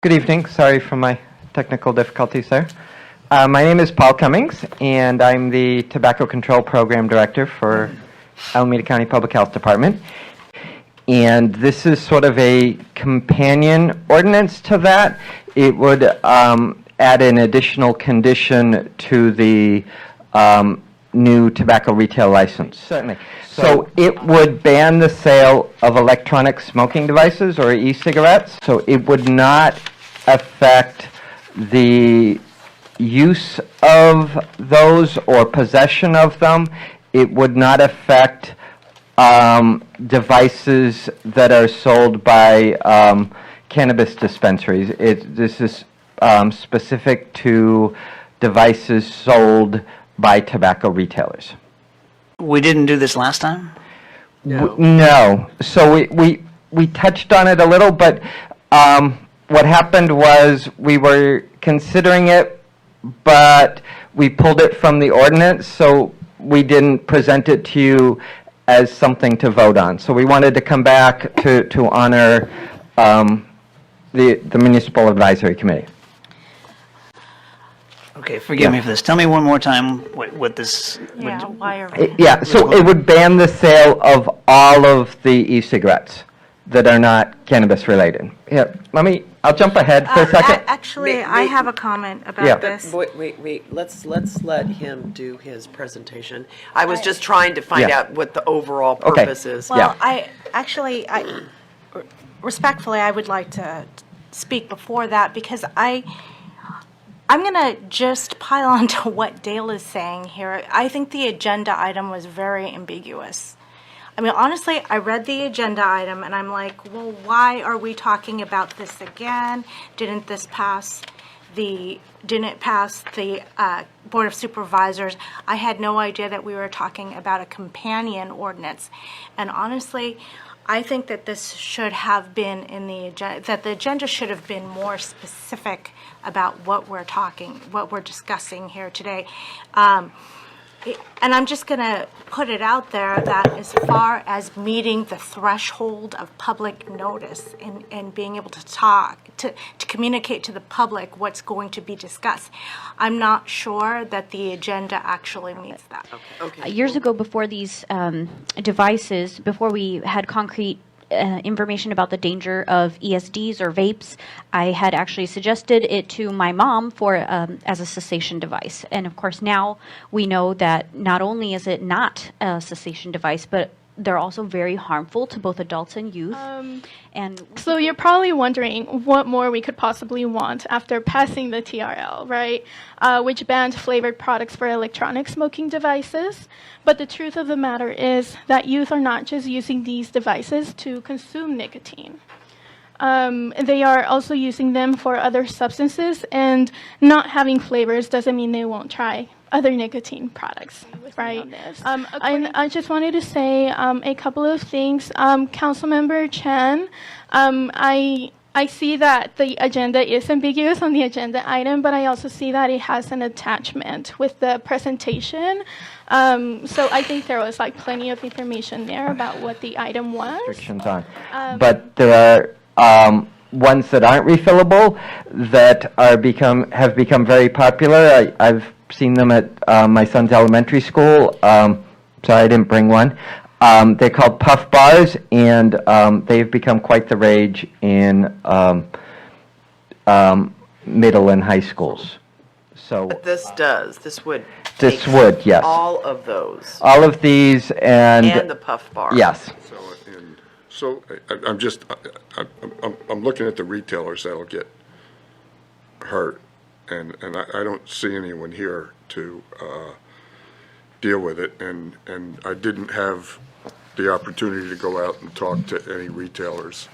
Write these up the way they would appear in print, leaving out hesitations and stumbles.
Good evening. Sorry for my technical difficulties there. My name is Paul Cummings, and I'm the Tobacco Control Program Director for Alameda County Public Health Department. And this is sort of a companion ordinance to that. It would add an additional condition to the new tobacco retail license. Certainly. So it would ban the sale of electronic smoking devices or e-cigarettes. So it would not affect the use of those or possession of them. It would not affect devices that are sold by cannabis dispensaries. This is specific to devices sold by tobacco retailers. We didn't do this last time? No. So we touched on it a little, but what happened was we were considering it, but we pulled it from the ordinance, so we didn't present it to you as something to vote on. So we wanted to come back to honor the Municipal Advisory Committee. Okay, forgive me for this. Tell me one more time what this... Yeah, why are we? Yeah, so it would ban the sale of all of the e-cigarettes that are not cannabis related. Yeah, I'll jump ahead for a second. Actually, I have a comment about this. Wait, let's let him do his presentation. I was just trying to find out what the overall purpose is. Well, respectfully, I would like to speak before that because I'm going to just pile on to what Dale is saying here. I think the agenda item was very ambiguous. I mean, honestly, I read the agenda item and I'm like, well, why are we talking about this again? Didn't it pass the Board of Supervisors? I had no idea that we were talking about a companion ordinance. And honestly, I think that this should have been in the agenda, that the agenda should have been more specific about what we're discussing here today. And I'm just going to put it out there that as far as meeting the threshold of public notice and being able to to communicate to the public what's going to be discussed, I'm not sure that the agenda actually meets that. Okay. Years ago, before these devices, before we had concrete information about the danger of ESDs or vapes, I had actually suggested it to my mom for as a cessation device. And of course now we know that not only is it not a cessation device, but they're also very harmful to both adults and youth. And so you're probably wondering what more we could possibly want after passing the TRL, right? Which banned flavored products for electronic smoking devices. But the truth of the matter is that youth are not just using these devices to consume nicotine. They are also using them for other substances, and not having flavors doesn't mean they won't try other nicotine products, right? I just wanted to say a couple of things. Councilmember Chan, I see that the agenda is ambiguous on the agenda item, but I also see that it has an attachment with the presentation. So I think there was plenty of information there about what the item was. Restrictions on. But there are ones that aren't refillable that have become very popular. I've seen them at my son's elementary school. Sorry, I didn't bring one. They're called puff bars, and they've become quite the rage in middle and high schools. So But this would this take would, yes. all of those All of these and the puff bar. yes. So I'm looking at the retailers that'll get hurt, and I don't see anyone here to deal with it, and I didn't have the opportunity to go out and talk to any retailers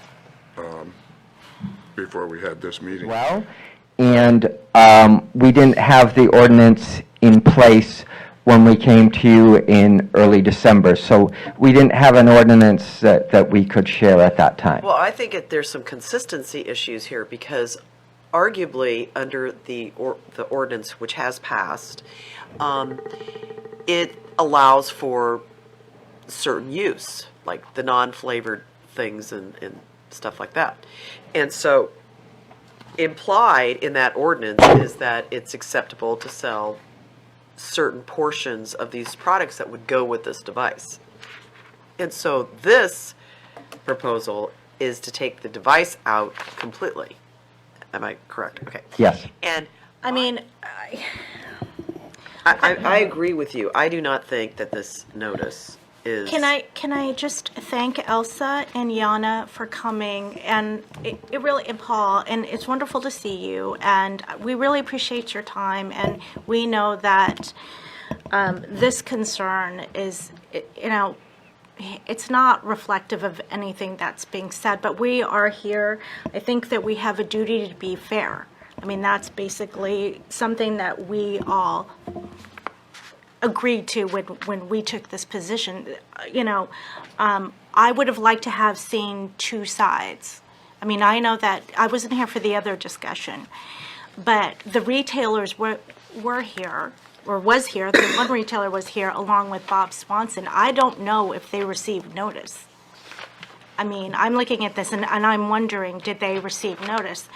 before we had this meeting. Well, and we didn't have the ordinance in place when we came to you in early December, so we didn't have an ordinance that we could share at that time. Well, I think there's some consistency issues here because arguably under the ordinance which has passed, it allows for certain use, like the non-flavored things and stuff like that. And so implied in that ordinance is that it's acceptable to sell certain portions of these products that would go with this device. And so this proposal is to take the device out completely. Am I correct? Okay. Yes. And I mean, I agree with you. I do not think that this notice is. can I just thank Elsa and Yana for coming, and it really, and Paul, and it's wonderful to see you, and we really appreciate your time, and we know that this concern is, it's not reflective of anything that's being said, but we are here. I think that we have a duty to be fair. I mean, that's basically something that we all agreed to when we took this position. I would have liked to have seen two sides. I mean, I know that I wasn't here for the other discussion, but the retailers were here, or was here. The one retailer was here along with Bob Swanson. I don't know if they received notice. I mean, I'm looking at this and I'm wondering, did they receive notice?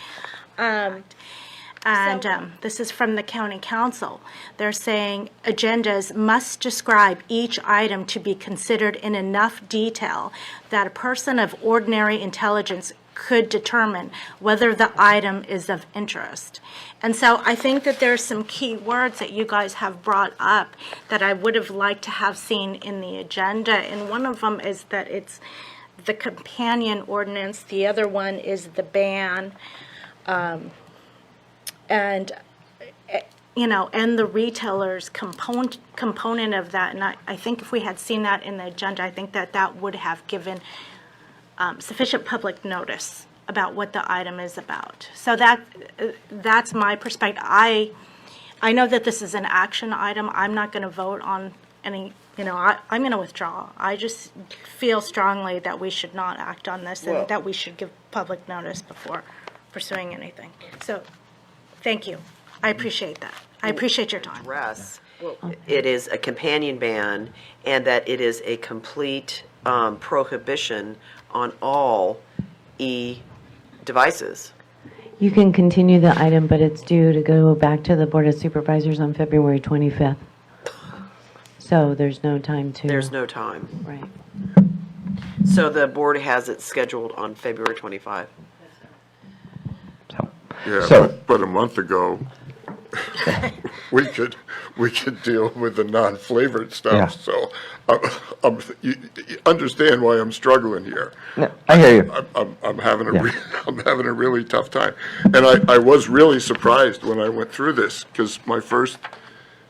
This is from the county council. They're saying agendas must describe each item to be considered in enough detail that a person of ordinary intelligence could determine whether the item is of interest. And so I think that there's some key words that you guys have brought up that I would have liked to have seen in the agenda. And one of them is that it's the companion ordinance. The other one is the ban. And the retailer's component of that. And I think if we had seen that in the agenda, I think that would have given sufficient public notice about what the item is about. So that's my perspective. I know that this is an action item. I'm not going to vote on any, I'm going to withdraw. I just feel strongly that we should not act on this and that we should give public notice before pursuing anything. So thank you. I appreciate that. I appreciate your time. Address, it is a companion ban, and that it is a complete prohibition on all e-devices. You can continue the item, but it's due to go back to the Board of Supervisors on February 25th. So there's no time to... There's no time. Right. So the board has it scheduled on February 25. Yeah, So- but a month ago, we could deal with the non-flavored Yeah. stuff. So you understand why I'm struggling here. No, I hear you. I'm having a Yeah. I'm having a really tough time, and I was really surprised when I went through this, because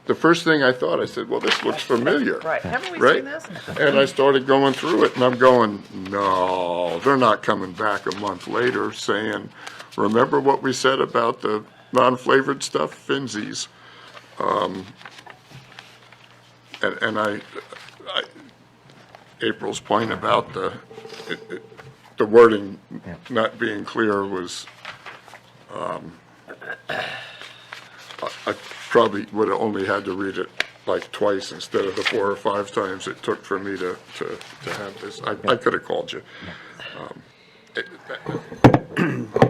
the first thing I thought, I said, well, this looks familiar. Right. Haven't we Right? seen this? And I started going through it, and I'm going, no, they're not coming back a month later saying, remember what we said about the non-flavored stuff, Finzies? And April's point about the wording not being clear was, I probably would have only had to read it like twice instead of the 4 or 5 times it took for me to have this. I could have called you.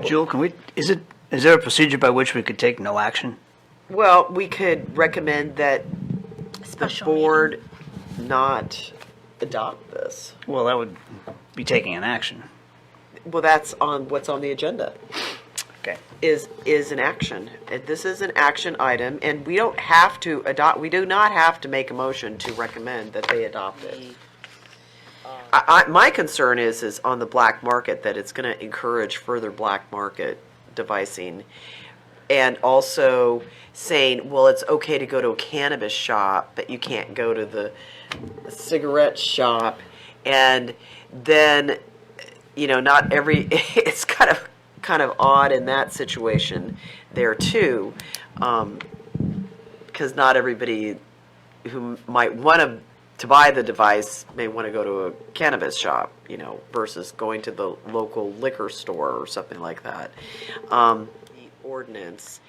Jewel, is there a procedure by which we could take no action? Well, we could recommend that the Special board not adopt this. Well, that would be taking an action. Well, that's on what's on the agenda. Okay. Is an action. And this is an action item, and we don't have to adopt. We do not have to make a motion to recommend that they adopt it. My concern is on the black market, that it's going to encourage further black market devicing, and also saying, well, it's okay to go to a cannabis shop, but you can't go to the cigarette shop, and then not every it's kind of odd in that situation there too, because not everybody who might want to buy the device may want to go to a cannabis shop, versus going to the local liquor store or something like that. The ordinance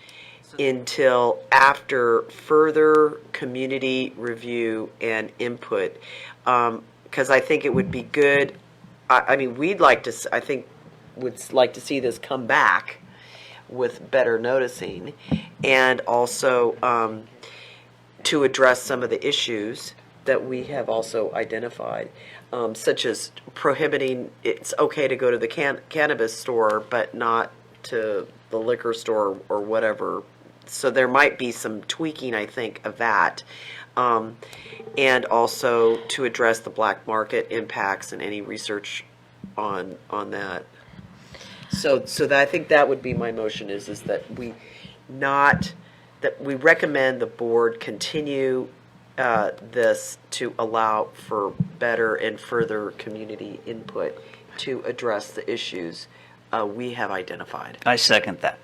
until after further community review and input, because I think it would be good. I mean, would like to see this come back with better noticing, and also to address some of the issues that we have also identified, such as prohibiting, it's okay to go to the cannabis store, but not to the liquor store or whatever. So there might be some tweaking, I think, of that. And also to address the black market impacts and any research on that. So that I think that would be my motion is that we recommend the board continue this to allow for better and further community input to address the issues we have identified. I second that.